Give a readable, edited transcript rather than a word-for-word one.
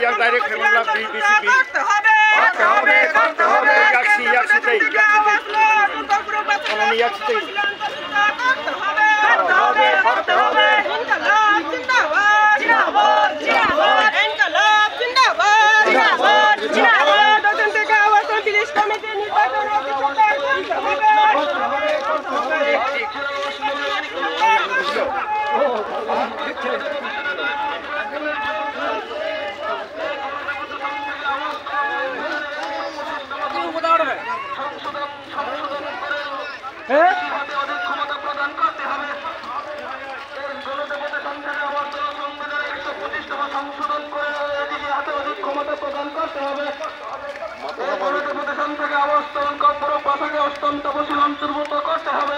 yang direct Hemla BCP yaksi yaksitei koloni yaksitei অত্যন্ত অবশ্যই অন্তর্ভুক্ত করতে হবে।